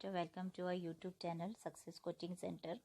Welcome to our YouTube channel success coaching centre.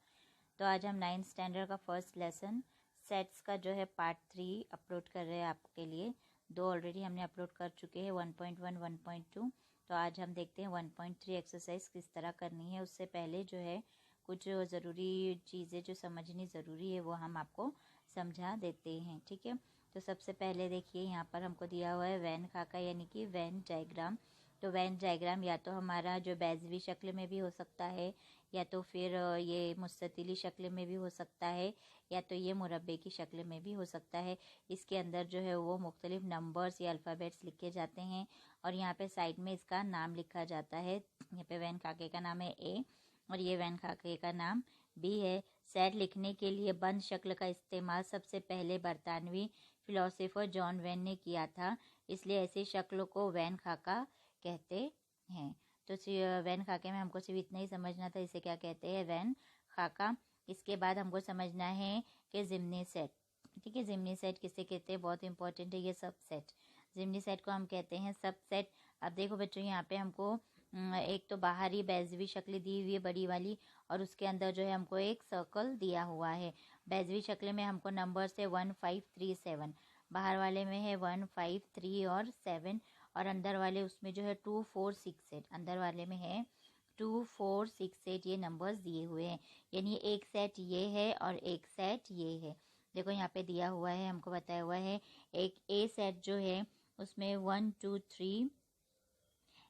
तो आज हम 9th स्टैंडर्ड का फर्स्ट लेसन सेट्स का जो है पार्ट 3 अपलोड कर रहे हैं आपके लिए। 2 ऑलरेडी हमने अपलोड कर चुके हैं, 1.1 1.2। तो आज हम देखते हैं 1.3 एक्सरसाइज किस तरह करनी है। उससे पहले जो है कुछ ज़रूरी चीज़ें जो समझनी ज़रूरी है वो हम आपको समझा देते हैं, ठीक है। तो सबसे पहले देखिए यहाँ पर हमको दिया हुआ है वैन खाका यानी कि वैन डायग्राम। तो वैन डायग्राम या तो हमारा जो बैजवी शक्ल में भी हो सकता है, या तो फिर ये मुस्ततिली शक्ल में भी हो सकता है, या तो ये मुरब्बे की शक्ल में भी हो सकता है। इसके अंदर जो है वो मुख्तलिफ नंबर्स या अल्फ़ाबेट्स लिखे जाते हैं और यहाँ पे साइड में इसका नाम लिखा जाता है। यहाँ पे वैन खाके का नाम है ए और ये वैन खाके का नाम बी है। सेट लिखने के लिए बंद शक्ल का इस्तेमाल सबसे पहले बरतानवी फिलोसोफर जॉन वैन ने किया था, इसलिए ऐसी शक्ल को वैन खाका कहते हैं। तो वैन खाके में हमको सिर्फ इतना ही समझना था, इसे क्या कहते हैं, वैन खाका। इसके बाद हमको समझना है कि ज़िम्नी सेट, ठीक है। ज़िम्नी सेट किसे कहते हैं, बहुत इंपॉर्टेंट है ये सब सेट। ज़िम्नी सेट को हम कहते हैं सब सेट। अब देखो बच्चों यहाँ पे हमको एक तो बाहरी बैजवी शक्ल दी हुई है बड़ी वाली, और उसके अंदर जो है हमको एक सर्कल दिया हुआ है। बैजवी शक्ल में हमको नंबर से 1 5 3 7, बाहर वाले में है 1 5 3 और 7, और अंदर वाले उसमें जो है 2 4 6 8, अंदर वाले में है 2 4 6 8, ये नंबर्स दिए हुए हैं। यानी एक सेट ये है और एक सेट ये है। देखो यहाँ पे दिया हुआ है, हमको बताया हुआ है एक ए सेट जो है उसमें 1 2 3,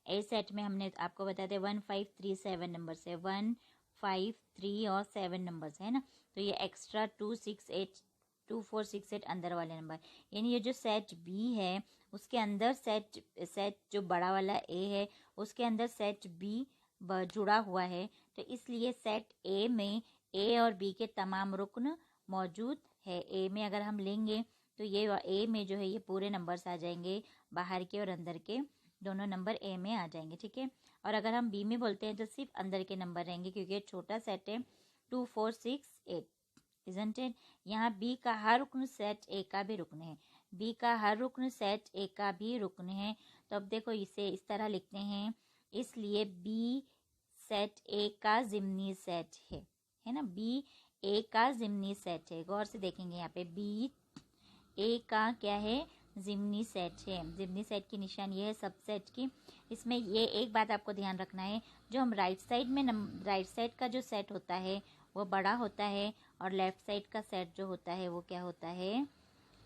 ए सेट में हमने आपको बताया था 1 5 3 7 नंबर से 1 5 3 और 7 नंबर्स है ना। तो ये एक्स्ट्रा 2 6 8 2 4 6 8 अंदर वाले नंबर, यानी ये जो सेट बी है उसके अंदर सेट जो बड़ा वाला ए है उसके अंदर सेट बी जुड़ा हुआ है। तो इसलिए सेट ए में ए और बी के तमाम रुकन मौजूद है। ए में अगर हम लेंगे तो ये ए में जो है ये पूरे नंबर्स आ जाएंगे, बाहर के और अंदर के दोनों नंबर ए में आ जाएंगे, ठीक है। और अगर हम बी में बोलते हैं तो सिर्फ अंदर के नंबर रहेंगे, क्योंकि ये छोटा सेट है 2 4 6 8, इजंट इट। यहाँ बी का हर रुकन सेट ए का भी रुकन है, बी का हर रुकन सेट ए का भी रुकन है। तो अब देखो इसे इस तरह लिखते हैं, इसलिए बी सेट ए का ज़िम्नी सेट है ना। बी ए का ज़िम्नी सेट है। गौर से देखेंगे यहाँ पे बी ए का क्या है, ज़िम्नी सेट है। ज़िम्नी सेट की निशान ये है सब सेट की। इसमें ये एक बात आपको ध्यान रखना है, जो हम राइट साइड में राइट साइड का जो सेट होता है वो बड़ा होता है, और लेफ्ट साइड का सेट जो होता है वो क्या होता है,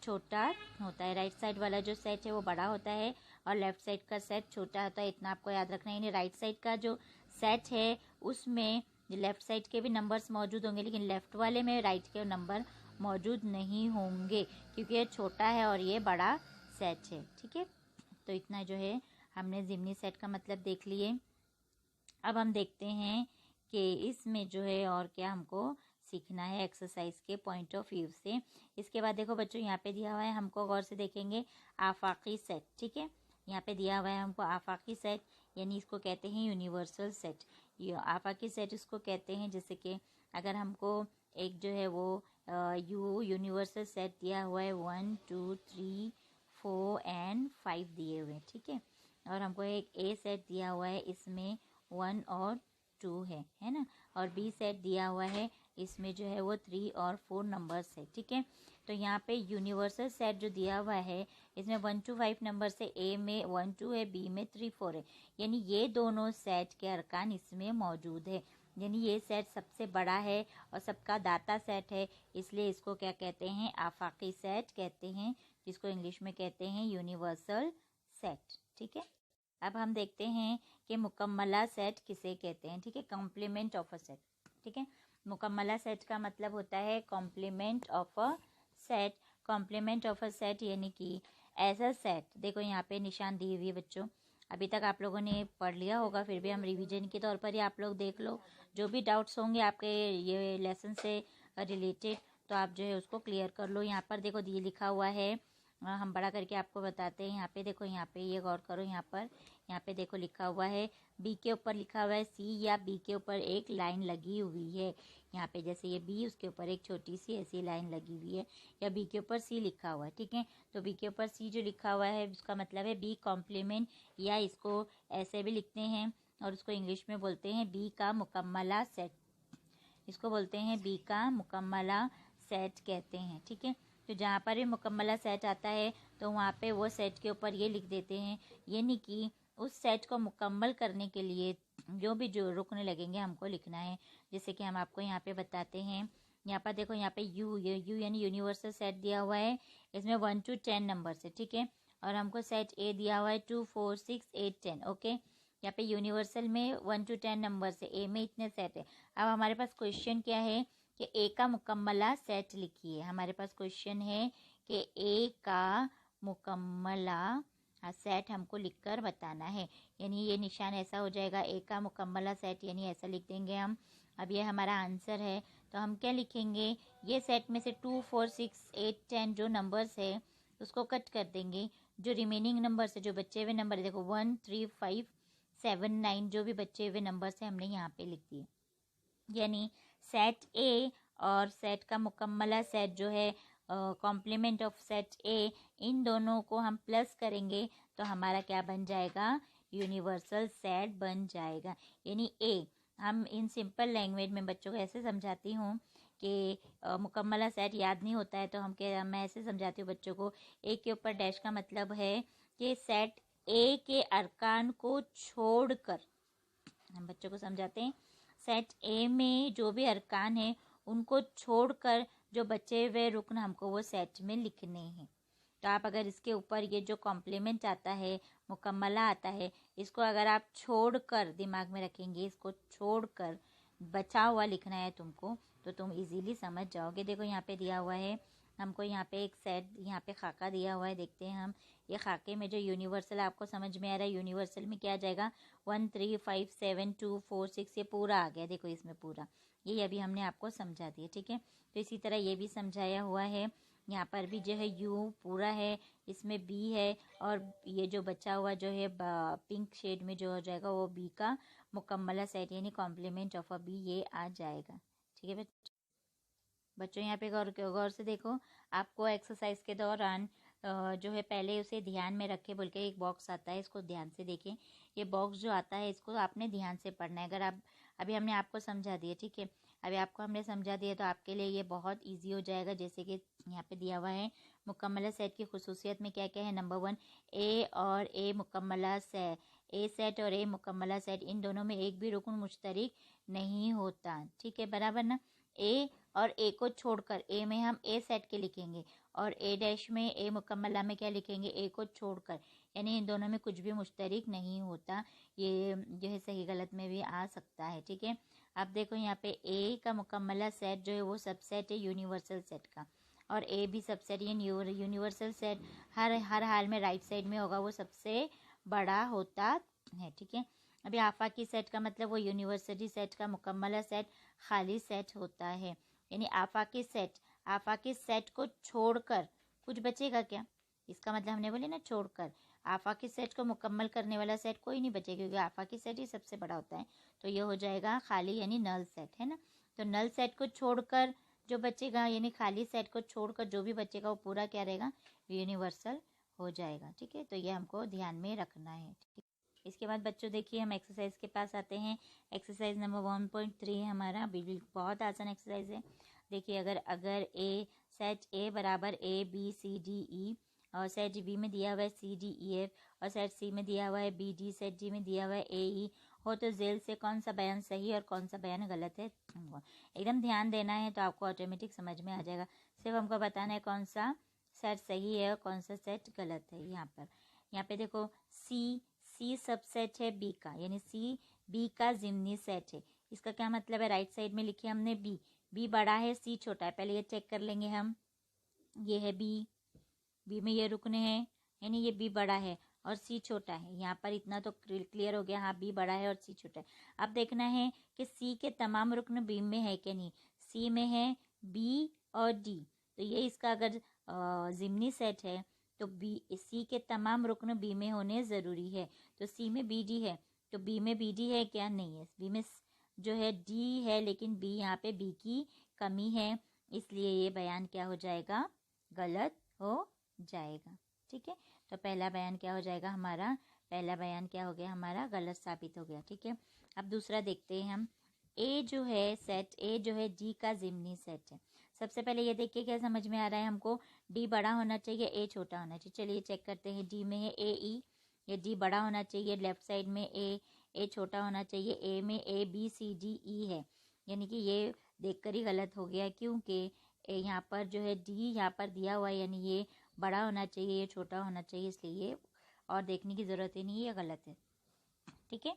छोटा होता है। राइट साइड वाला जो सेट है वो बड़ा होता है और लेफ्ट साइड का सेट छोटा होता है। इतना आपको याद रखना है। यानी राइट साइड का जो सेट है उसमें लेफ्ट साइड के भी नंबर्स मौजूद होंगे, लेकिन लेफ्ट वाले में राइट के नंबर मौजूद नहीं होंगे, क्योंकि ये छोटा है और ये बड़ा सेट है, ठीक है। तो इतना जो है हमने ज़िम्नी सेट का मतलब देख लिए। अब हम देखते हैं कि इसमें जो है और क्या हमको सीखना है एक्सरसाइज के पॉइंट ऑफ व्यू से। इसके बाद देखो बच्चों यहाँ पे दिया हुआ है, हमको गौर से देखेंगे आफाकी सेट, ठीक है। यहाँ पे दिया हुआ है हमको आफाकी सेट, यानी इसको कहते हैं यूनिवर्सल सेट। ये आफाकी सेट इसको कहते हैं, जैसे कि अगर हमको एक जो है वो यूनिवर्सल सेट दिया हुआ है 1 2 3 4 एंड 5 दिए हुए हैं, ठीक है। और हमको एक ए सेट दिया हुआ है, इसमें 1 और 2 है ना। और बी सेट दिया हुआ है, इसमें जो है वो 3 और 4 नंबर्स है, ठीक है। तो यहाँ पे यूनिवर्सल सेट जो दिया हुआ है इसमें 1 to 5 नंबर से ए में 1 2 है, बी में 3 4 है। यानी ये दोनों सेट के अरकान इसमें मौजूद है। यानी ये सेट सबसे बड़ा है और सबका दाता सेट है, इसलिए इसको क्या कहते हैं, आफाकी सेट कहते हैं, जिसको इंग्लिश में कहते हैं यूनिवर्सल सेट, ठीक है। अब हम देखते हैं कि मुकम्मला सेट किसे कहते हैं, ठीक है। कॉम्प्लीमेंट ऑफ अ सेट, ठीक है। मुकम्मला सेट का मतलब होता है complement of a set. Complement of a set यानी कि ऐसा सेट, देखो यहाँ पे निशान दी हुई है बच्चों, अभी तक आप लोगों ने पढ़ लिया होगा, फिर भी हम रिवीजन के तौर पर ही आप लोग देख लो। जो भी डाउट्स होंगे आपके ये लेसन से रिलेटेड तो आप जो है उसको क्लियर कर लो। यहाँ पर देखो ये लिखा हुआ है, हम बड़ा करके आपको बताते हैं। यहाँ पे देखो, यहाँ पे ये गौर करो, यहाँ पे देखो लिखा हुआ है, बी के ऊपर लिखा हुआ है सी, या बी के ऊपर एक लाइन लगी हुई है। यहाँ पे जैसे ये बी, उसके ऊपर एक छोटी सी ऐसी लाइन लगी हुई है, या बी के ऊपर सी लिखा हुआ है, ठीक है। तो बी के ऊपर सी जो लिखा हुआ है उसका मतलब है बी कॉम्प्लीमेंट, या इसको ऐसे भी लिखते हैं और उसको इंग्लिश में बोलते हैं बी का मुकम्मला सेट। इसको बोलते हैं बी का मुकम्मला सेट कहते हैं। ठीक है, तो जहाँ पर भी मुकम्मला सेट आता है तो वहाँ पे वो सेट के ऊपर ये लिख देते हैं, यानी कि उस सेट को मुकम्मल करने के लिए जो रुकन लगेंगे हमको लिखना है। जैसे कि हम आपको यहाँ पे बताते हैं, यहाँ पर देखो, यहाँ पे यू यानी यूनिवर्सल सेट दिया हुआ है, इसमें 1 to 10 नंबर से। ठीक है, और हमको सेट ए दिया हुआ है 2 4 6 8 10। ओके, यहाँ पे यूनिवर्सल में 1 to 10 नंबर से, ए में इतने सेट है। अब हमारे पास क्वेश्चन क्या है कि ए का मुकम्मला सेट लिखिए। हमारे पास क्वेश्चन है कि ए का मुकम्मला सेट हमको लिखकर बताना है, यानी ये निशान ऐसा हो जाएगा, ए का मुकम्मला सेट, यानी ऐसा लिख देंगे हम। अब ये हमारा आंसर है, तो हम क्या लिखेंगे, ये सेट में से 2 4 6 8 10 जो नंबर्स है उसको कट कर देंगे। जो रिमेनिंग नंबर्स है, जो बचे हुए नंबर है, देखो 1 3 5 7 9 जो भी बचे हुए नंबर्स है हमने यहाँ पे लिख दिए। यानी सेट ए और सेट का मुकम्मला सेट जो है, कॉम्प्लीमेंट ऑफ सेट ए, इन दोनों को हम प्लस करेंगे तो हमारा क्या बन जाएगा, यूनिवर्सल सेट बन जाएगा। यानी ए, हम इन सिंपल लैंग्वेज में बच्चों को ऐसे समझाती हूँ कि मुकम्मला सेट याद नहीं होता है तो मैं ऐसे समझाती हूँ बच्चों को, ए के ऊपर डैश का मतलब है कि सेट ए के अरकान को छोड़कर, हम बच्चों को समझाते हैं, सेट ए में जो भी अरकान है उनको छोड़कर जो बचे हुए रुकन हमको वो सेट में लिखने हैं। तो आप अगर इसके ऊपर ये जो कॉम्प्लीमेंट आता है, मुकम्मला आता है, इसको अगर आप छोड़कर दिमाग में रखेंगे, इसको छोड़कर बचा हुआ लिखना है तुमको, तो तुम इजीली समझ जाओगे। देखो यहाँ पे दिया हुआ है हमको, यहाँ पे एक सेट, यहाँ पे खाका दिया हुआ है, देखते हैं हम। ये खाके में जो यूनिवर्सल आपको समझ में आ रहा है, यूनिवर्सल में क्या आ जाएगा, 1 3 5 7 2 4 6, ये पूरा आ गया। देखो इसमें पूरा, ये अभी हमने आपको समझा दिया। ठीक है, तो इसी तरह ये भी समझाया हुआ है। यहाँ पर भी जो है यू पूरा है, इसमें बी है, और ये जो बचा हुआ जो है पिंक शेड में जो हो जाएगा वो बी का मुकम्मला सेट, यानी कॉम्प्लीमेंट ऑफ अ बी, ये आ जाएगा। ठीक है बच्चों, यहाँ पे गौर से देखो, आपको एक्सरसाइज के दौरान जो है पहले उसे ध्यान में रखे बोल के एक बॉक्स आता है, इसको ध्यान से देखें। ये बॉक्स जो आता है इसको आपने ध्यान से पढ़ना है। अगर आप, अभी हमने आपको समझा दिया, ठीक है, अभी आपको हमने समझा दिया तो आपके लिए ये बहुत इजी हो जाएगा। जैसे कि यहाँ पे दिया हुआ है मुकम्मला सेट की खुसूसियत में क्या क्या है। नंबर 1, ए और ए मुकम्मला सेट, ए सेट और ए मुकम्मला सेट, इन दोनों में एक भी रुकन मुश्तरक नहीं होता। ठीक है, बराबर ना। ए और ए को छोड़कर, ए में हम ए सेट के लिखेंगे और ए डैश में, ए मुकम्मला में क्या लिखेंगे, ए को छोड़कर, यानी इन दोनों में कुछ भी मुश्तरक नहीं होता। ये जो है सही गलत में भी आ सकता है। ठीक है, अब देखो यहाँ पे ए का मुकम्मला सेट जो है वो सबसेट है यूनिवर्सल सेट का, और ए भी सबसेट, ये यूनिवर्सल सेट हर हाल में राइट साइड में होगा, वो सबसे बड़ा होता है। ठीक है, अभी आफाकी सेट का मतलब वो यूनिवर्सिटी सेट का मुकम्मला सेट खाली सेट होता है। यानी आफाकी सेट को छोड़कर कुछ बचेगा क्या, इसका मतलब हमने बोले ना छोड़कर, आफाकी सेट को मुकम्मल करने वाला सेट कोई नहीं बचेगा, क्योंकि आफाकी सेट ही सबसे बड़ा होता है। तो ये हो जाएगा खाली, यानी नल सेट है ना। तो नल सेट को छोड़कर जो बचेगा, यानी खाली सेट को छोड़कर जो भी बचेगा वो पूरा क्या रहेगा, यूनिवर्सल हो जाएगा। ठीक है, तो ये हमको ध्यान में रखना है। ठीक, इसके बाद बच्चों देखिए हम एक्सरसाइज के पास आते हैं। एक्सरसाइज नंबर 1.3 हमारा बिल्कुल बहुत आसान एक्सरसाइज है। देखिए, अगर ए सेट ए बराबर A B C D E, और सेट बी में दिया हुआ है सी डी ई एफ, और सेट सी में दिया हुआ है बी डी, सेट डी में दिया हुआ है ए ई हो, तो जेल से कौन सा बयान सही और कौन सा बयान गलत है, एकदम ध्यान देना है तो आपको ऑटोमेटिक समझ में आ जाएगा। सिर्फ हमको बताना है कौन सा सेट सही है और कौन सा सेट गलत है। यहाँ पे देखो, सी सबसेट है बी का, यानी सी बी का ज़िम्नी सेट है। इसका क्या मतलब है, राइट साइड में लिखे हमने बी बड़ा है सी छोटा है। पहले ये चेक कर लेंगे हम, ये है बी में ये रुकने हैं, यानी ये बी बड़ा है और सी छोटा है। यहाँ पर इतना तो क्लियर हो गया, हाँ बी बड़ा है और सी छोटा है। अब देखना है कि सी के तमाम रुकन बी में है कि नहीं। सी में है बी और डी, तो ये इसका अगर ज़िम्नी सेट है तो सी के तमाम रुकन बी में होने ज़रूरी है। तो सी में बी डी है, तो बी में बी डी है क्या, नहीं है। बी में जो है डी है, लेकिन बी, यहाँ पे बी की कमी है, इसलिए ये बयान क्या हो जाएगा, गलत हो जाएगा। ठीक है, तो पहला बयान क्या हो जाएगा हमारा, पहला बयान क्या हो गया हमारा, गलत साबित हो गया। ठीक है, अब दूसरा देखते हैं हम। ए जो है सेट, ए जो है डी का ज़िमनी सेट है। सबसे पहले ये देखिए क्या समझ में आ रहा है हमको, डी बड़ा होना चाहिए, ए छोटा होना चाहिए। चलिए चेक करते हैं। डी में है ए ई, ये डी बड़ा होना चाहिए, लेफ्ट साइड में ए छोटा होना चाहिए। ए में A B C D E है, यानी कि ये देखकर ही गलत हो गया, क्योंकि यहाँ पर जो है डी यहाँ पर दिया हुआ है, यानी ये बड़ा होना चाहिए, ये छोटा होना चाहिए, इसलिए ये और देखने की ज़रूरत ही नहीं है, ये गलत है। ठीक है,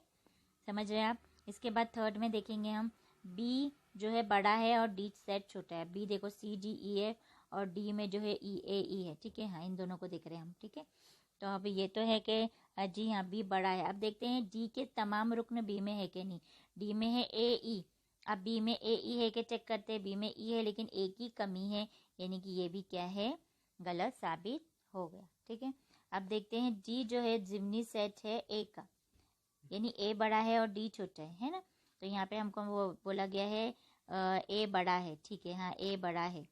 समझ रहे हैं आप। इसके बाद थर्ड में देखेंगे हम, बी जो है बड़ा है और डी सेट छोटा है। बी देखो सी डी ई है और डी में जो है ई ए ई है। ठीक है, हाँ इन दोनों को देख रहे हैं हम। ठीक है, तो अब ये तो है कि जी हाँ बी बड़ा है। अब देखते हैं डी के तमाम रुकन बी में है कि नहीं। डी में है ए ई, अब बी में ए ई है कि चेक करते हैं। बी में ई है लेकिन ए की कमी है, यानी कि ये भी क्या है, गलत साबित हो गया। ठीक है, अब देखते हैं डी जो है ज़िमनी सेट है ए का, यानी ए बड़ा है और डी छोटा है ना। तो यहाँ पे हमको वो बोला गया है ए बड़ा है। ठीक है, हाँ ए बड़ा है।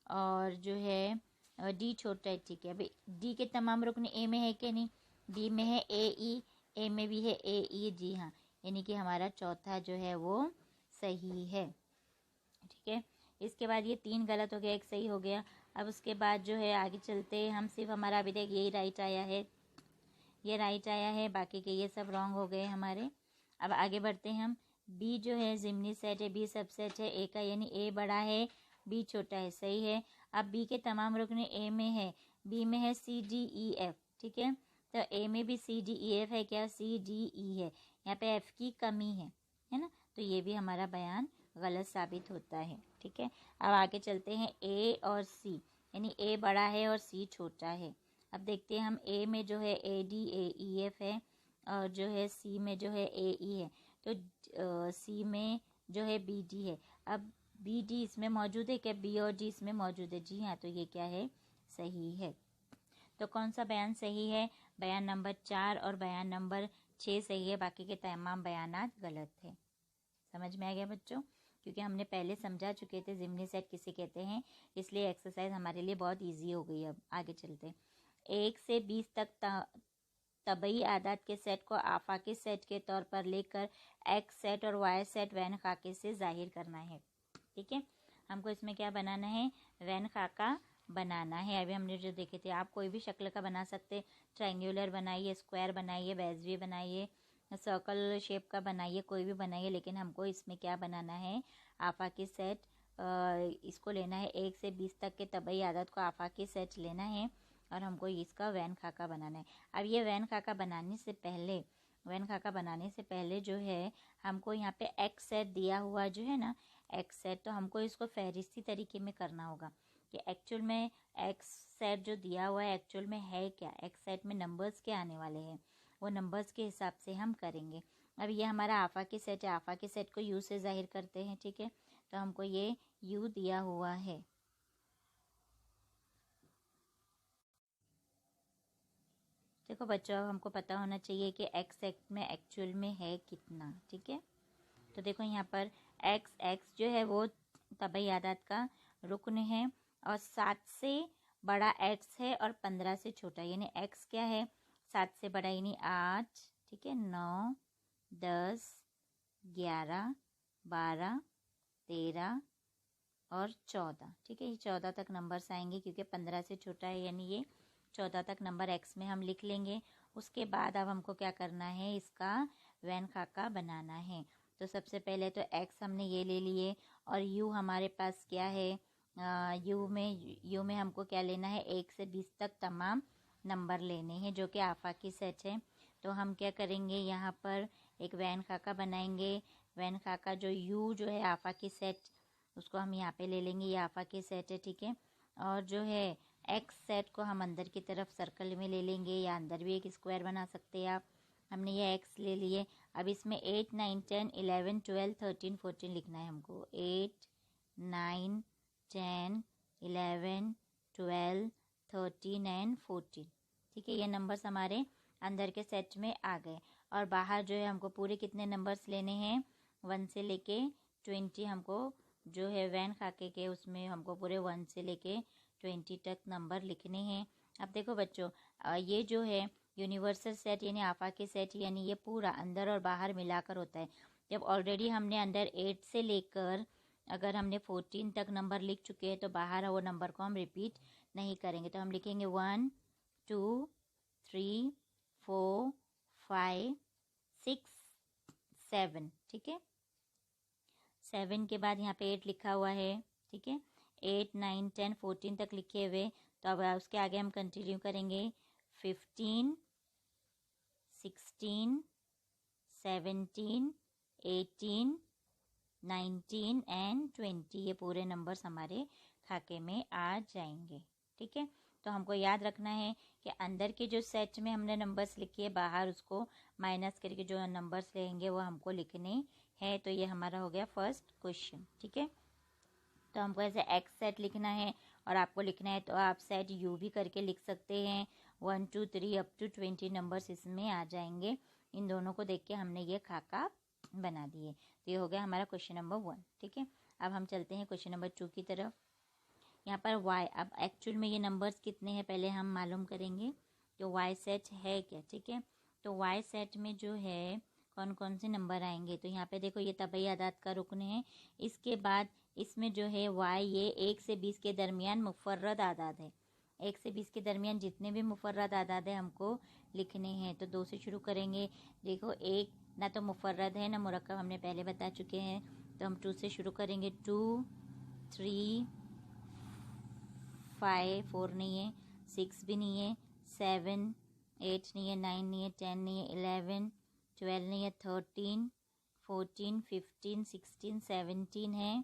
और जो है डी छोटा है। ठीक है, अभी डी के तमाम रुकन ए में है कि नहीं। डी में है ए ई, ए में भी है ए ई, जी हाँ, यानी कि हमारा चौथा जो है वो सही है। ठीक है, इसके बाद ये 3 गलत हो गया, 1 सही हो गया। अब उसके बाद जो है आगे चलते हैं हम, सिर्फ हमारा अभी तक यही राइट आया है, ये राइट आया है, बाकी के ये सब रॉन्ग हो गए हमारे। अब आगे बढ़ते हैं हम। बी जो है ज़िमनी सेट है, बी सबसेट है ए का, यानी ए बड़ा है बी छोटा है, सही है। अब बी के तमाम रुकन ए में है, बी में है सी डी ई एफ। ठीक है, तो ए में भी सी डी ई एफ है क्या, सी डी ई है, यहाँ पे एफ की कमी है ना, तो ये भी हमारा बयान गलत साबित होता है। ठीक है, अब आगे चलते हैं ए और सी, यानी ए बड़ा है और सी छोटा है। अब देखते हैं हम, ए में जो है A D A E F है और जो है सी में जो है ए ई है, तो सी में जो है बी डी है। अब बी डी इसमें मौजूद है क्या, बी और डी इसमें मौजूद है, जी हाँ, तो ये क्या है, सही है। तो कौन सा बयान सही है, बयान नंबर 4 और बयान नंबर 6 सही है, बाकी के तमाम बयानात गलत थे। समझ में आ गया बच्चों, क्योंकि हमने पहले समझा चुके थे ज़िमनी सेट किसे कहते हैं, इसलिए एक्सरसाइज हमारे लिए बहुत ईजी हो गई। अब आगे चलते हैं। 1 से 20 तक तबई आदाद के सेट को आफाकी सेट के तौर पर लेकर एक्स सेट और वाई सेट वैन खाके से जाहिर करना है। ठीक है, हमको इसमें क्या बनाना है, वैन खाका बनाना है। अभी हमने जो देखे थे, आप कोई भी शक्ल का बना सकते, ट्रायंगुलर बनाइए, स्क्वायर बनाइए, बेज़वी बनाइए, सर्कल शेप का बनाइए, कोई भी बनाइए, लेकिन हमको इसमें क्या बनाना है, आफाकी सेट। इसको लेना है 1 से 20 तक के तबई आदाद को आफाकी सेट लेना है और हमको इसका वैन खाका बनाना है। अब ये वैन खाका बनाने से पहले जो है हमको यहाँ पे एक्स सेट दिया हुआ जो है ना, एक्स सेट, तो हमको इसको फहरिस्ती तरीके में करना होगा कि एक्चुअल में एक्स सेट जो दिया हुआ है एक्चुअल में है क्या, एक्स सेट में नंबर्स क्या आने वाले हैं, वो नंबर्स के हिसाब से हम करेंगे। अब ये हमारा आफाकी सेट है, आफाकी सेट को यू से जाहिर करते हैं। ठीक है, तो हमको ये यू दिया हुआ है। देखो बच्चों, अब हमको पता होना चाहिए कि एक्स एक्स में एक्चुअल में है कितना। ठीक है, तो देखो यहाँ पर एक्स जो है वो तबई आदाद का रुकन है और 7 से बड़ा एक्स है और 15 से छोटा, यानी एक्स क्या है, 7 से बड़ा, यानी 8, ठीक है, 9, 10, 11, 12, 13 और 14। ठीक है, ये 14 तक नंबर्स आएंगे क्योंकि 15 से छोटा है, यानी ये 14 तक नंबर एक्स में हम लिख लेंगे। उसके बाद अब हमको क्या करना है, इसका वैन खाका बनाना है। तो सबसे पहले तो एक्स हमने ये ले लिए और यू हमारे पास क्या है, यू में हमको क्या लेना है, 1 से 20 तक तमाम नंबर लेने हैं जो कि आफाकी सेट है। तो हम क्या करेंगे, यहाँ पर एक वैन खाका बनाएंगे। वैन खाका जो यू जो है आफाकी सेट, उसको हम यहाँ पे ले लेंगे, ये आफाकी सेट है। ठीक है, और जो है एक्स सेट को हम अंदर की तरफ सर्कल में ले लेंगे, या अंदर भी एक स्क्वायर बना सकते हैं आप। हमने ये एक्स ले लिए। अब इसमें 8, 9, 10, 11, 12, 13, 14 लिखना है हमको। 8, 9, 10, 11, 12, 13 एंड 14। ठीक है, ये नंबर्स हमारे अंदर के सेट में आ गए। और बाहर जो है हमको पूरे कितने नंबर्स लेने हैं, 1 से लेके 20 हमको जो है वैन खाके के उसमें हमको पूरे 1 से लेके 20 तक नंबर लिखने हैं। अब देखो बच्चों, ये जो है यूनिवर्सल सेट यानी आफाकी सेट यानी ये पूरा अंदर और बाहर मिलाकर होता है। जब ऑलरेडी हमने अंदर 8 से लेकर अगर हमने 14 तक नंबर लिख चुके हैं तो बाहर वो नंबर को हम रिपीट नहीं करेंगे। तो हम लिखेंगे 1 2 3 4 5 6 7, ठीक है। 7 के बाद यहाँ पे 8 लिखा हुआ है, ठीक है। 8 9 10 14 तक लिखे हुए, तो अब उसके आगे हम कंटिन्यू करेंगे 15 16 17 18 19 एंड 20, ये पूरे नंबर्स हमारे खाके में आ जाएंगे, ठीक है। तो हमको याद रखना है कि अंदर के जो सेट में हमने नंबर्स लिखे हैं, बाहर उसको माइनस करके जो नंबर्स लेंगे वो हमको लिखने हैं। तो ये हमारा हो गया फर्स्ट क्वेश्चन, ठीक है। तो हमको ऐसे एक्स सेट लिखना है और आपको लिखना है तो आप सेट यू भी करके लिख सकते हैं। 1 2 3 अप टू 20 नंबर्स इसमें आ जाएंगे। इन दोनों को देख के हमने ये खाका बना दिए। तो ये हो गया हमारा क्वेश्चन नंबर 1, ठीक है। अब हम चलते हैं क्वेश्चन नंबर 2 की तरफ। यहाँ पर y, अब एक्चुअल में ये नंबर्स कितने हैं पहले हम मालूम करेंगे। तो y सेट है क्या, ठीक है। तो y सेट में जो है कौन कौन से नंबर आएंगे, तो यहाँ पे देखो ये तबई आदाद का रुकन है। इसके बाद इसमें जो है y ये 1 से 20 के दरमियान मुफर्रद आदाद है। 1 से 20 के दरमियान जितने भी मुफर्रद आदाद है हमको लिखने हैं। तो 2 से शुरू करेंगे। देखो 1 ना तो मुफर्रद है ना मुरक्कब, हमने पहले बता चुके हैं। तो हम 2 से शुरू करेंगे। 2 3 5 4 नहीं है, 6 भी नहीं है, 7 8 नहीं है, 9 नहीं है, 10 नहीं है, 11 12 नहीं है, 13 14 15 16 17 है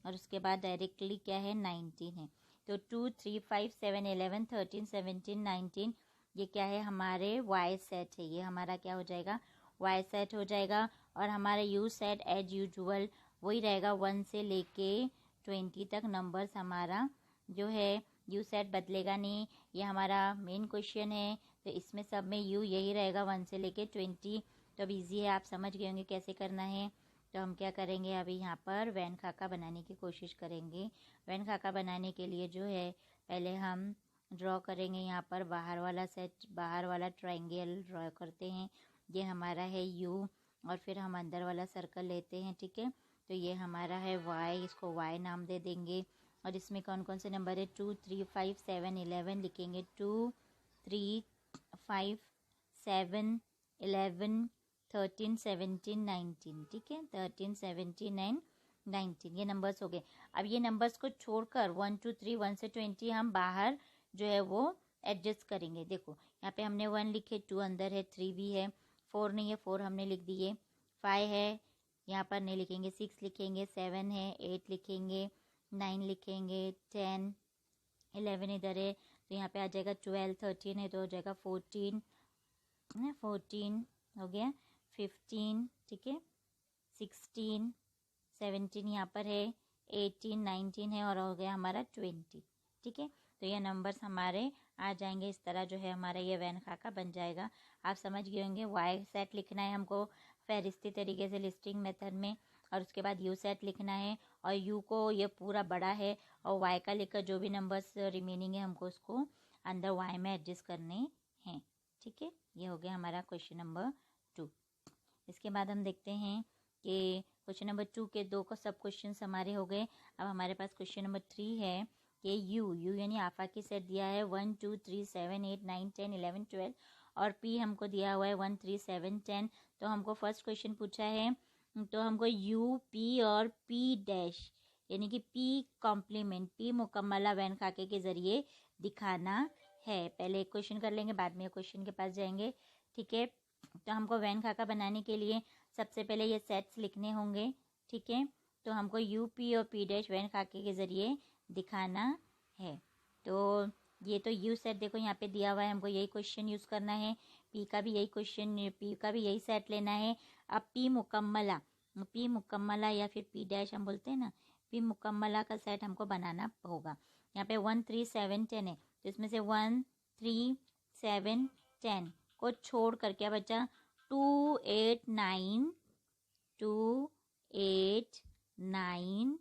और उसके बाद डायरेक्टली क्या है 19 है। तो 2 3 5 7 11 13 17 19 ये क्या है हमारे वाई सेट है। ये हमारा क्या हो जाएगा वाई सेट हो जाएगा। और हमारा यू सेट एज यूजुअल वही रहेगा, 1 से लेके 20 तक नंबर्स हमारा जो है यू सेट बदलेगा नहीं। ये हमारा मेन क्वेश्चन है तो इसमें सब में यू यही रहेगा 1 से लेके 20। तो अब ईजी है, आप समझ गए होंगे कैसे करना है। तो हम क्या करेंगे अभी यहाँ पर वैन खाका बनाने की कोशिश करेंगे। वैन खाका बनाने के लिए जो है पहले हम ड्रॉ करेंगे यहाँ पर बाहर वाला सेट, बाहर वाला ट्रायंगल ड्रॉ करते हैं। ये हमारा है यू और फिर हम अंदर वाला सर्कल लेते हैं, ठीक है। तो ये हमारा है वाई, इसको वाई नाम दे देंगे। और इसमें कौन कौन से नंबर है 2 3 5 7 11 लिखेंगे। 2 3 5 7 11 13 17 19, ठीक है। 13 17 एंड 19 ये नंबर्स हो गए। अब ये नंबर्स को छोड़कर 1 2 3 1 से 20 हम बाहर जो है वो एडजस्ट करेंगे। देखो यहाँ पे हमने 1 लिखे, 2 अंदर है, 3 भी है, 4 नहीं है, 4 हमने लिख दिए, 5 है यहाँ पर नहीं लिखेंगे, 6 लिखेंगे, 7 है, 8 लिखेंगे, 9 लिखेंगे, 10 11 इधर है तो यहाँ पे आ जाएगा 12 13 है तो हो जाएगा 14 हो गया, 15 ठीक है, 16 17 यहाँ पर है, 18 19 है और हो गया हमारा 20, ठीक है। तो ये नंबर्स हमारे आ जाएंगे। इस तरह जो है हमारा ये वैन खाका बन जाएगा। आप समझ गए होंगे वाई सेट लिखना है हमको फहरिस्ती तरीके से लिस्टिंग मेथड में, और उसके बाद यू सेट लिखना है और यू को ये पूरा बड़ा है और वाई का लेकर जो भी नंबर्स रिमेनिंग है हमको उसको अंदर वाई में एडजस्ट करने हैं, ठीक है। ये हो गया हमारा क्वेश्चन नंबर 2। इसके बाद हम देखते हैं कि क्वेश्चन नंबर 2 के 2 का सब क्वेश्चन हमारे हो गए। अब हमारे पास क्वेश्चन नंबर 3 है कि यू यानी आफा की सेट दिया है 1 2 3 7 8 9 10 11 12 और पी हमको दिया हुआ है 1 3 7 10। तो हमको फर्स्ट क्वेश्चन पूछा है तो हमको यू पी और पी डैश यानी कि पी कॉम्प्लीमेंट पी मुकम्मला वैन खाके के जरिए दिखाना है। पहले एक क्वेश्चन कर लेंगे, बाद में क्वेश्चन के पास जाएंगे, ठीक है। तो हमको वैन खाका बनाने के लिए सबसे पहले ये सेट्स लिखने होंगे, ठीक है। तो हमको यू पी और पी डैश वैन खाके के जरिए दिखाना है। तो ये तो यू सेट देखो यहाँ पे दिया हुआ है, हमको यही क्वेश्चन यूज़ करना है। पी का भी यही क्वेश्चन, पी का भी यही सेट लेना है। अब पी मुकम्मला या फिर पी डैश हम बोलते हैं ना, पी मुकम्मला का सेट हमको बनाना होगा। यहाँ पे 1 3 7 10 है तो इसमें से 1 3 7 10 को छोड़ कर क्या बचा 2 8 9 2 8 9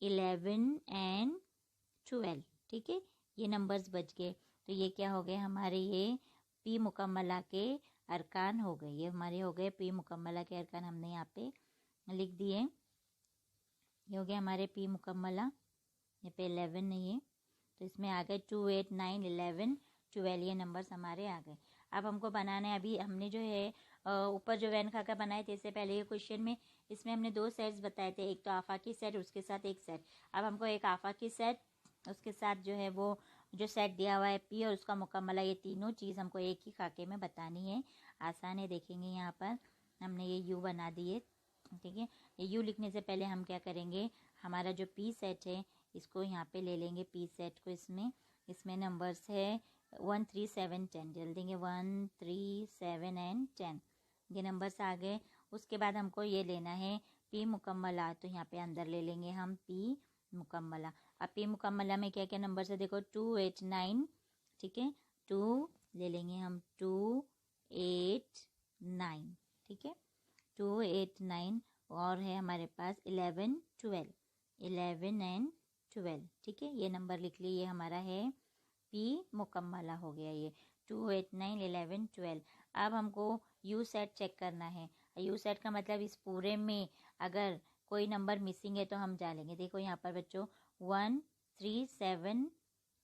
11 एंड 12, ठीक है। ये नंबर्स बच गए। तो ये क्या हो गए हमारे ये पी मुकम्मला के अरकान हो गए। ये हमारे हो गए पी मुकम्मला के अरकान, हमने यहाँ पे लिख दिए। ये हो गया हमारे पी मुकम्मला, यहाँ पे 11 नहीं है तो इसमें आ गए 2, 8, 9, 11, 12 ये नंबर्स हमारे आ गए। अब हमको बनाना है, अभी हमने जो है ऊपर जो वैन खाका बनाए थे इससे पहले ये क्वेश्चन में, इसमें हमने 2 सेट्स बताए थे, एक तो आफाकी सेट उसके साथ एक सेट। अब हमको एक आफाकी सेट उसके साथ जो है वो जो सेट दिया हुआ है पी और उसका मुकम्मला, ये तीनों चीज़ हमको एक ही खाके में बतानी है। आसान है, देखेंगे यहाँ पर हमने ये यू बना दिए। ठीक है, ये यू लिखने से पहले हम क्या करेंगे, हमारा जो पी सेट है इसको यहाँ पे ले लेंगे पी सेट को। इसमें नंबर्स है 1, 3, 7, 10, जल्दी देंगे 1, 3, 7 एंड 10, ये नंबर्स आ गए। उसके बाद हमको ये लेना है पी मुकम्मला, तो यहाँ पे अंदर ले लेंगे हम पी मुकम्मला। अब पी मुकम्मला में क्या क्या नंबर्स है देखो 2, 8, 9, ठीक है, 2 ले लेंगे हम 2, 8, 9, ठीक है, 2, 8, 9 और है हमारे पास 11, 12, 11 एंड 12, ठीक है, ये नंबर लिख लिए, ये हमारा है पी मुकम्मला हो गया ये 2, 8, 9, 11, 12। अब हमको यू सेट चेक करना है। यू सेट का मतलब इस पूरे में अगर कोई नंबर मिसिंग है तो हम डालेंगे। देखो यहाँ पर बच्चों 1, 3, 7,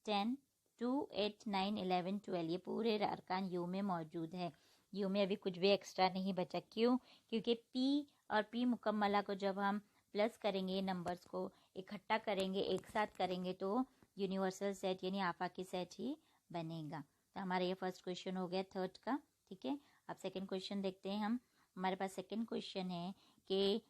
10, 2, 8, 9, 11, 12 ये पूरे अरकान यू में मौजूद है। यू में अभी कुछ भी एक्स्ट्रा नहीं बचा, क्यों? क्योंकि पी और पी मुकम्मला को जब हम प्लस करेंगे, ये नंबर्स को इकट्ठा करेंगे, एक साथ करेंगे तो यूनिवर्सल सेट यानी आफाकी सेट ही बनेगा। तो हमारा ये फर्स्ट क्वेश्चन हो गया थर्ड का। ठीक है, अब सेकंड क्वेश्चन देखते हैं हम। हमारे पास सेकंड क्वेश्चन है कि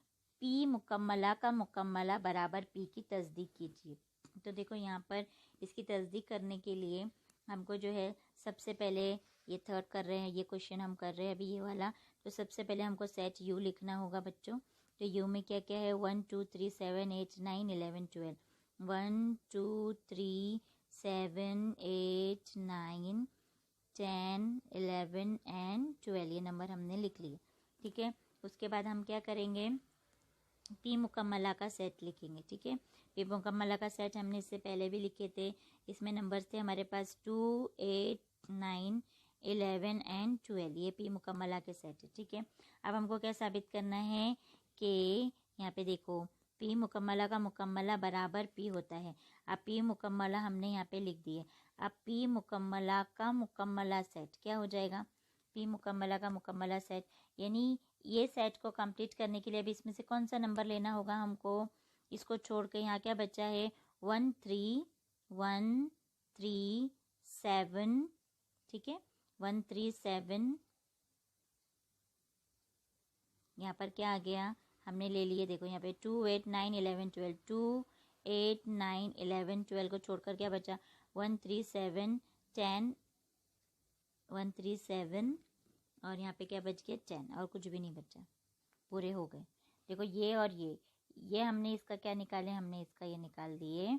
पी मुकम्मला का मुकम्मला बराबर पी की तस्दीक कीजिए। तो देखो यहाँ पर इसकी तस्दीक करने के लिए हमको जो है सबसे पहले ये थर्ड कर रहे हैं, ये क्वेश्चन हम कर रहे हैं अभी ये वाला, तो सबसे पहले हमको सेट यू लिखना होगा बच्चों। तो यू में क्या क्या है 1, 2, 3, 7, 8, 9, 11, 12, 1, 2, 3, 7, 8, 9, 10, 11 एंड 12 ये नंबर हमने लिख लिए। ठीक है, उसके बाद हम क्या करेंगे, पी मुकम्मला का सेट लिखेंगे। ठीक है, पी मुकम्मला का सेट हमने इससे पहले भी लिखे थे, इसमें नंबर्स थे हमारे पास 2, 8, 9, 11 एंड 12 ये पी मुकम्मला के सेट है। ठीक है, अब हमको क्या साबित करना है कि यहाँ पे देखो पी मुकम्मला का मुकम्मला बराबर पी होता है। अब पी मुकम्मला हमने यहाँ पे लिख दिए। अब पी मुकम्मला का मुकम्मला सेट क्या हो जाएगा, पी मुकम्मला का मुकम्मला सेट, यानी ये सेट को कंप्लीट करने के लिए अभी इसमें से कौन सा नंबर लेना होगा हमको, इसको छोड़ के यहाँ क्या बचा है 1, 3, 1, 3, 7, ठीक है, 1, 3, 7 यहाँ पर क्या आ गया हमने ले लिए। देखो यहाँ पे 2, 8, 9, 11, 12, 2, 8, 9, 11, 12 को छोड़कर क्या बचा 1, 3, 7, 10, 1, 3, 7 और यहाँ पे क्या बच गया 10 और कुछ भी नहीं बचा, पूरे हो गए। देखो ये और ये हमने इसका क्या निकाले, हमने इसका ये निकाल दिए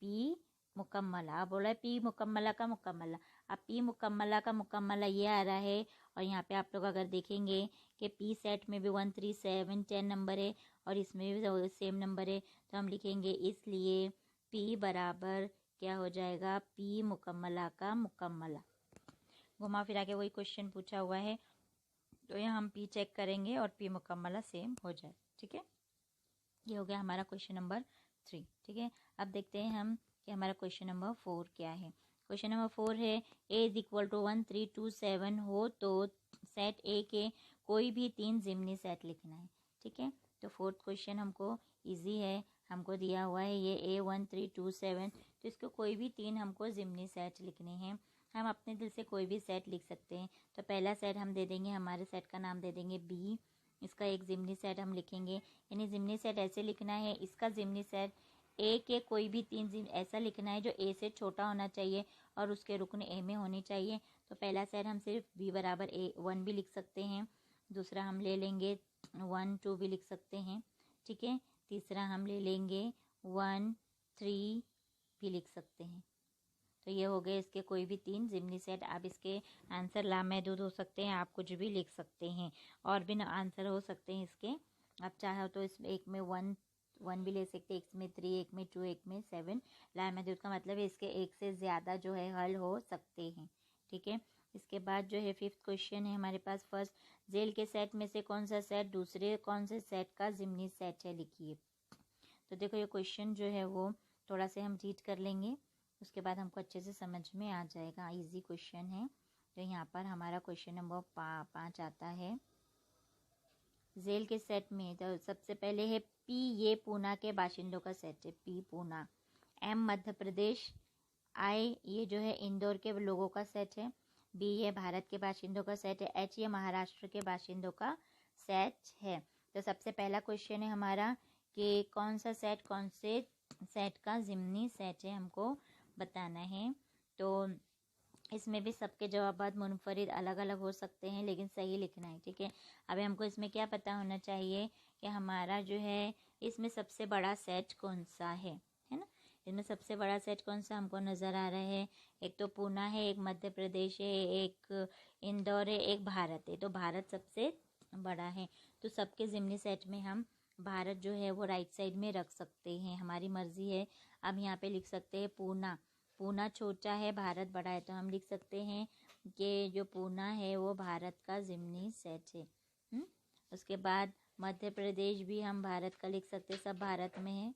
पी मुकम्मला। अब बोला है पी मुकम्मला का मुकम्मला, अब पी मुकम्मला का मुकम्मला ये आ रहा है और यहाँ पे आप लोग अगर देखेंगे कि पी सेट में भी 1, 3, 7, 10 नंबर है और इसमें भी सेम नंबर है, तो हम लिखेंगे इसलिए पी बराबर क्या हो जाएगा पी मुकम्मला का मुकम्मला। घुमा फिरा के वही क्वेश्चन पूछा हुआ है तो यहाँ हम पी चेक करेंगे और पी मुकम्मला सेम हो जाए। ठीक है, ये हो गया हमारा क्वेश्चन नंबर 3। ठीक है, अब देखते हैं हम कि हमारा क्वेश्चन नंबर 4 क्या है। क्वेश्चन नंबर 4 है ए इज इक्वल टू 1, 3, 2, 7 हो तो सेट ए के कोई भी 3 ज़िमनी सेट लिखना है। ठीक है, तो फोर्थ क्वेश्चन हमको इजी है, हमको दिया हुआ है ये ए 1, 3, 2, 7, तो इसको कोई भी 3 हमको ज़िमनी सेट लिखने हैं। हम अपने दिल से कोई भी सेट लिख सकते हैं। तो पहला सेट हम दे देंगे, हमारे सेट का नाम दे देंगे बी, इसका एक ज़िमनी सेट हम लिखेंगे, यानी ज़िमनी सेट ऐसे लिखना है, इसका ज़िमनी सेट ए के कोई भी 3 ऐसा लिखना है जो ए से छोटा होना चाहिए और उसके रुकन ए में होनी चाहिए। तो पहला सेट हम सिर्फ बी बराबर ए 1 भी लिख सकते हैं, दूसरा हम ले लेंगे 1, 2 भी लिख सकते हैं। ठीक है, तीसरा हम ले लेंगे 1, 3 भी लिख सकते हैं। तो ये हो गए इसके कोई भी 3 ज़िमनी सेट। आप इसके आंसर लामहदूद हो सकते हैं, आप कुछ भी लिख सकते हैं और भी आंसर हो सकते हैं इसके। आप चाहो तो इस एक में 1 भी ले सकते हैं, एक में 3, एक में 2, एक में 7। लामहदूद का मतलब है इसके एक से ज़्यादा जो है हल हो सकते हैं। ठीक है, इसके बाद जो है फिफ्थ क्वेश्चन है हमारे पास, फर्स्ट जेल के सेट में से कौन सा सेट दूसरे कौन से सेट का ज़िमनी सेट है, लिखिए। तो देखो ये क्वेश्चन जो है वो थोड़ा से हम रीड कर लेंगे, उसके बाद हमको अच्छे से समझ में आ जाएगा। इजी क्वेश्चन है। तो यहाँ पर हमारा क्वेश्चन नंबर 5 आता है। जेल के सेट में तो सबसे पहले है पी, ये पूना के बाशिंदों का सेट है, पी पूना। एम मध्य प्रदेश, आई ये जो है इंदौर के लोगों का सेट है, बी ये भारत के बाशिंदों का सेट है, एच ये महाराष्ट्र के बाशिंदों का सेट है। तो सबसे पहला क्वेश्चन है हमारा कि कौन सा सेट कौन से सेट का ज़िमनी सेट है, हमको बताना है। तो इसमें भी सबके जवाबात मुनफरिद अलग अलग हो सकते हैं, लेकिन सही लिखना है, ठीक है। अभी हमको इसमें क्या पता होना चाहिए कि हमारा जो है इसमें सबसे बड़ा सेट कौन सा है ना। इसमें सबसे बड़ा सेट कौन सा हमको नज़र आ रहा है, एक तो पूना है, एक मध्य प्रदेश है, एक इंदौर है, एक भारत है। तो भारत सबसे बड़ा है, तो सबके ज़िमनी सेट में हम भारत जो है वो राइट साइड में रख सकते हैं, हमारी मर्जी है। अब यहाँ पे लिख सकते हैं पूना, पूना छोटा है भारत बड़ा है, तो हम लिख सकते हैं कि जो पूना है वो भारत का ज़िमनी सेट है। उसके बाद मध्य प्रदेश भी हम भारत का लिख सकते हैं, सब भारत में है।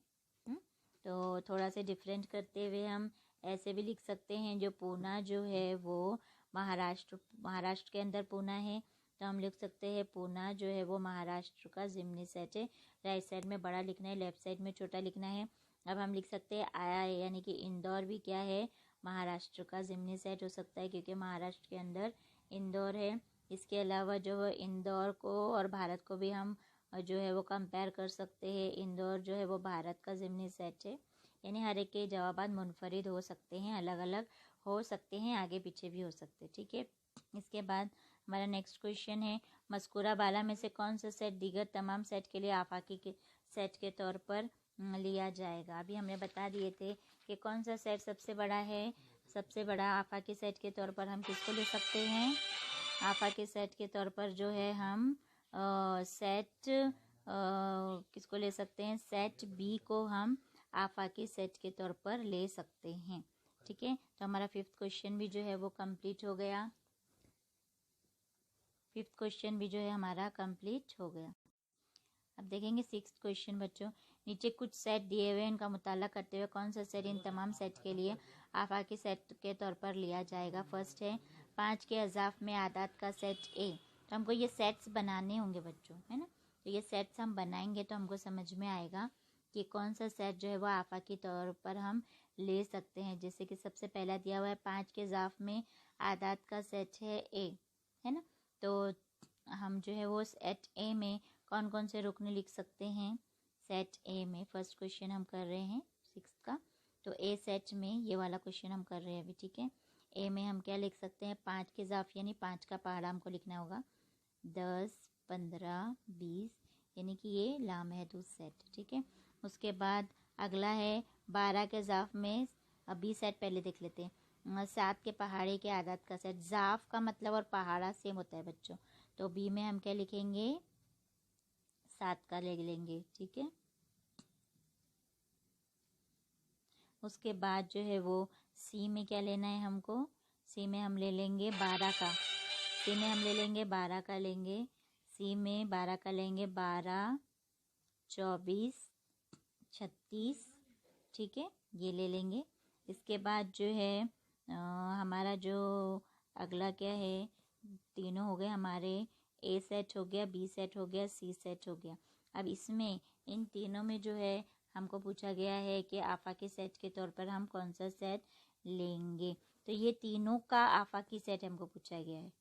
तो थोड़ा से डिफरेंट करते हुए हम ऐसे भी लिख सकते हैं, जो पूना जो है वो महाराष्ट्र के अंदर पूना है, तो हम लिख सकते हैं पूना जो है वो महाराष्ट्र का ज़िमनी सेट है। राइट साइड में बड़ा लिखना है, लेफ्ट साइड में छोटा लिखना है। अब हम लिख सकते हैं आया है, यानी कि इंदौर भी क्या है, महाराष्ट्र का ज़िमनी सेट हो सकता है, क्योंकि महाराष्ट्र के अंदर इंदौर है। इसके अलावा जो है इंदौर को और भारत को भी हम जो है वो कंपेयर कर सकते हैं, इंदौर जो है वो भारत का ज़िमनी सेट है। यानी हर एक के जवाबात मुनफरिद हो सकते हैं, अलग अलग हो सकते हैं, आगे पीछे भी हो सकते हैं, ठीक है। इसके बाद हमारा नेक्स्ट क्वेश्चन है, मस्कुरा बाला में से कौन सा सेट दीगर तमाम सेट के लिए आफाकी के सेट के तौर पर लिया जाएगा। अभी हमने बता दिए थे कि कौन सा सेट सबसे बड़ा है। सबसे बड़ा आफाकी सेट के तौर पर हम किसको ले सकते हैं, आफाकी सेट के तौर पर जो है हम सेट किसको ले सकते हैं, सेट बी को हम आफाकी सेट के तौर पर ले सकते हैं, ठीक है। तो हमारा फिफ्थ क्वेश्चन भी जो है वो कंप्लीट हो गया। फिफ्थ क्वेश्चन भी जो है हमारा कंप्लीट हो गया। अब देखेंगे सिक्स्थ क्वेश्चन बच्चों, नीचे कुछ सेट दिए हुए, इनका मुताला करते हुए कौन सा सेट इन तमाम सेट के लिए आफाकी सेट के तौर पर लिया जाएगा। फर्स्ट है 5 के अज़ाफ में आदात का सेट ए। तो हमको ये सेट्स बनाने होंगे बच्चों, है ना। तो ये सेट्स हम बनाएंगे तो हमको समझ में आएगा कि कौन सा सेट जो है वो आफाकी तौर पर हम ले सकते हैं। जैसे कि सबसे पहला दिया हुआ है 5 के अज़ाफ में आदात का सेट है ए, है ना। तो हम जो है वो सेट ए में कौन कौन से रुकन लिख सकते हैं। सेट ए में फर्स्ट क्वेश्चन हम कर रहे हैं सिक्स का, तो ए सेट में ये वाला क्वेश्चन हम कर रहे हैं अभी, ठीक है। ए में हम क्या लिख सकते हैं, 5 के ज़ाफ यानी 5 का पहाड़ा हमको लिखना होगा, 10, 15, 20, यानी कि ये लामहदूद सेट, ठीक है। उसके बाद अगला है 12 के ज़ाफ में, बी सेट पहले देख लेते हैं, 7 के पहाड़े के आदात का सेट। ज़ाफ का मतलब और पहाड़ा सेम होता है बच्चों, तो बी में हम क्या लिखेंगे, 7 का ले लेंगे, ठीक है। उसके बाद जो है वो सी में क्या लेना है हमको, सी में हम ले लेंगे 12 का, सी में हम ले लेंगे 12 का लेंगे, सी में 12 का लेंगे, 12, 24, 36, ठीक है, ये ले लेंगे। इसके बाद जो है हमारा जो अगला क्या है, तीनों हो गए हमारे, ए सेट हो गया, बी सेट हो गया, सी सेट हो गया। अब इसमें इन तीनों में जो है हमको पूछा गया है कि आफाकी सेट के तौर पर हम कौन सा सेट लेंगे। तो ये तीनों का आफाकी सेट हमको पूछा गया है,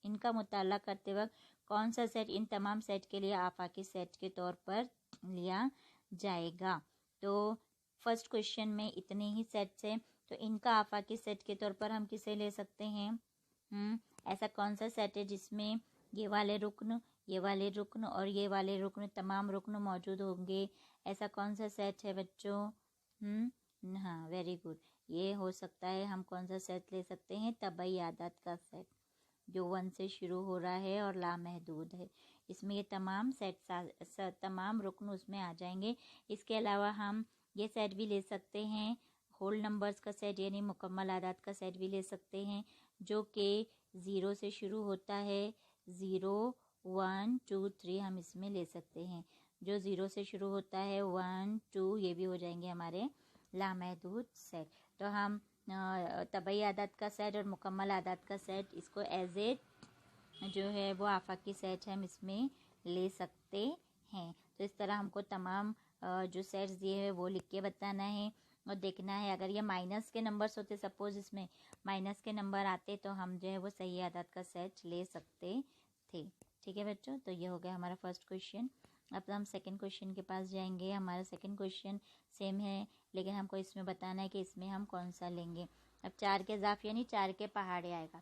इनका मुताला करते वक्त कौन सा सेट इन तमाम सेट के लिए आफाकी सेट के तौर पर लिया जाएगा। तो फर्स्ट क्वेश्चन में इतने ही सेट्स हैं, तो इनका आफाकी सेट के तौर पर हम किसे ले सकते हैं, ऐसा कौन सा सेट है जिसमें ये वाले रुकन, ये वाले रुकन और ये वाले रुकन, तमाम रुकन मौजूद होंगे, ऐसा कौन सा सेट है बच्चों। हाँ, वेरी गुड, ये हो सकता है। हम कौन सा सेट ले सकते हैं, तबई आदात का सेट, जो 1 से शुरू हो रहा है और लामहदूद है। इसमें ये तमाम सेट तमाम रुकन उसमें आ जाएंगे। इसके अलावा हम ये सेट भी ले सकते हैं होल नंबर्स का सेट यानी मुकम्मल आदाद का सेट भी ले सकते हैं, जो कि 0 से शुरू होता है। 0 1 2 3 हम इसमें ले सकते हैं। जो 0 से शुरू होता है 1 2 ये भी हो जाएंगे हमारे लामहदूद सेट। तो हम तबई आदाद का सेट और मुकम्मल आदाद का सेट इसको एज ए जो है वो आफाकी सेट हम इसमें ले सकते हैं। तो इस तरह हमको तमाम जो सेट्स दिए हैं वो लिख के बताना है और देखना है। अगर ये माइनस के नंबर्स होते, सपोज इसमें माइनस के नंबर आते, तो हम जो है वो सही आदाद का सेट ले सकते थे। ठीक है बच्चों, तो ये हो गया हमारा फर्स्ट क्वेश्चन। अब हम सेकंड क्वेश्चन के पास जाएंगे। हमारा सेकंड क्वेश्चन सेम है, लेकिन हमको इसमें बताना है कि इसमें हम कौन सा लेंगे। अब 4 के ज़ाफ यानी 4 के पहाड़े आएगा।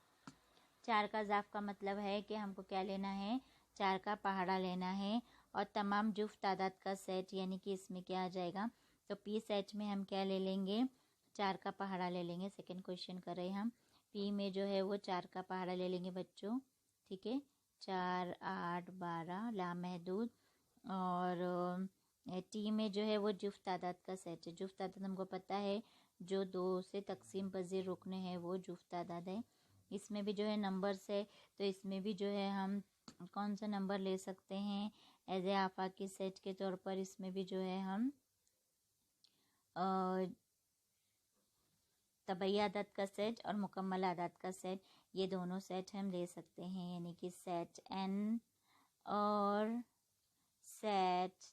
4 का ज़ाफ का मतलब है कि हमको क्या लेना है, 4 का पहाड़ा लेना है और तमाम जुफ्त तादाद का सेट, यानी कि इसमें क्या आ जाएगा, तो पी सेट में हम क्या ले लेंगे, 4 का पहाड़ा ले लेंगे। सेकंड क्वेश्चन कर रहे हैं हम, पी में जो है वो 4 का पहाड़ा ले लेंगे बच्चों। ठीक है, 4 8 12 लामहदूद। और टी में जो है वो जुफ्त तादाद का सेट है। जुफ्त तादाद हमको पता है जो 2 से तकसीम पजीर रुकने हैं वो जुफ्त तादाद है। इसमें भी जो है नंबर्स है, तो इसमें भी जो है हम कौन सा नंबर ले सकते हैं एज ए आफाकी सेट के तौर पर। इसमें भी जो है हम तबई आदाद का सेट और मुकम्मल आदाद का सेट, ये दोनों सेट हम ले सकते हैं, यानी कि सेट एन और सेट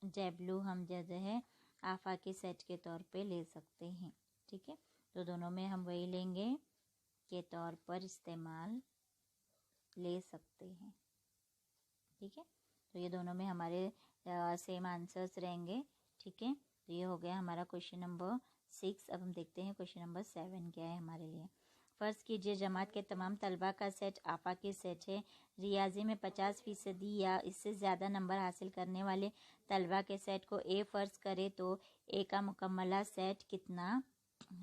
जेबलू हम जो है आफाकी सेट के तौर पे ले सकते हैं। ठीक है, तो दोनों में हम वही लेंगे के तौर पर इस्तेमाल ले सकते हैं। ठीक है, तो ये दोनों में हमारे सेम आंसर्स रहेंगे। ठीक है, तो ये हो गया हमारा क्वेश्चन नंबर 6। अब हम देखते हैं क्वेश्चन नंबर 7 क्या है हमारे लिए। फ़र्ज़ कीजिए जमात के तमाम तलबा का सेट आफाकी सेट है। रियाजी में 50% या इससे ज़्यादा नंबर हासिल करने वाले तलबा के सेट को ए फ़र्ज़ करे तो ए का मुकम्मला सेट कितना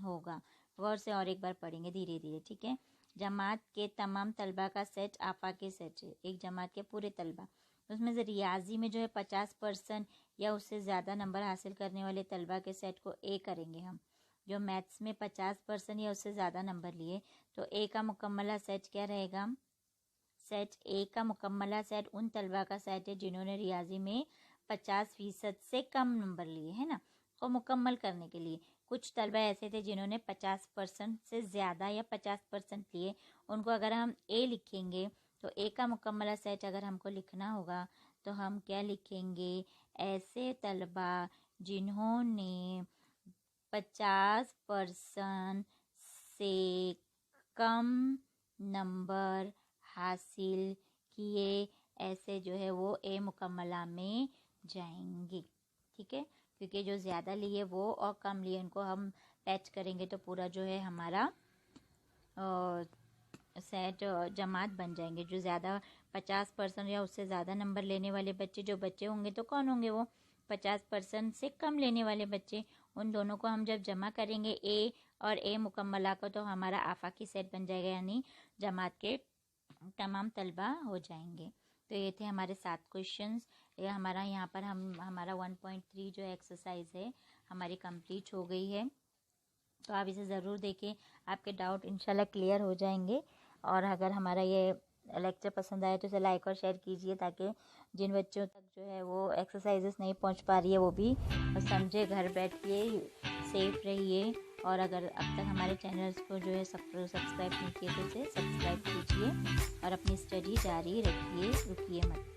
होगा। गौर से और एक बार पढ़ेंगे धीरे धीरे। ठीक है, जमात के तमाम तलबा का सेट आफाकी सेट है, एक जमात के पूरे तलबा, उसमें से रियाजी में जो है 50% या उससे ज़्यादा नंबर हासिल करने वाले तलबा के सेट को ए करेंगे हम। जो मैथ्स में 50% या उससे ज़्यादा नंबर लिए, तो ए का मुकम्मला सेट क्या रहेगा, सेट ए का मुकम्मला सेट उन तलबा का सेट है जिन्होंने रियाजी में 50% से कम नंबर लिए है ना, को मुकम्मल करने के लिए। कुछ तलबा ऐसे थे जिन्होंने 50% से ज़्यादा या 50% लिए, उनको अगर हम ए लिखेंगे तो ए का मुकम्मला सेट अगर हमको लिखना होगा तो हम क्या लिखेंगे, ऐसे तलबा जिन्होंने 50% से कम नंबर हासिल किए, ऐसे जो है वो ए मुकम्मला में जाएंगे। ठीक है, क्योंकि जो ज़्यादा लिए वो और कम लिए उनको हम पैच करेंगे तो पूरा जो है हमारा सेट जमात बन जाएंगे। जो ज़्यादा 50% या उससे ज़्यादा नंबर लेने वाले बच्चे जो बच्चे होंगे तो कौन होंगे, वो 50% से कम लेने वाले बच्चे। उन दोनों को हम जब जमा करेंगे ए और ए मुकम्मला को, तो हमारा आफाकी सेट बन जाएगा, यानी जमात के तमाम तलबा हो जाएंगे। तो ये थे हमारे 7 क्वेश्चंस। ये हमारा यहाँ पर हमारा 1.3 जो एक्सरसाइज है हमारी कंप्लीट हो गई है। तो आप इसे ज़रूर देखें, आपके डाउट इंशाल्लाह क्लियर हो जाएंगे। और अगर हमारा ये लेक्चर पसंद आए तो इसे लाइक और शेयर कीजिए, ताकि जिन बच्चों तक जो है वो एक्सरसाइजेस नहीं पहुंच पा रही है वो भी समझे। घर बैठिए, सेफ रहिए। और अगर अब तक हमारे चैनल्स को जो है सब्सक्राइब नहीं किए तो इसे सब्सक्राइब कीजिए और अपनी स्टडी जारी रखिए, रुकिए मत।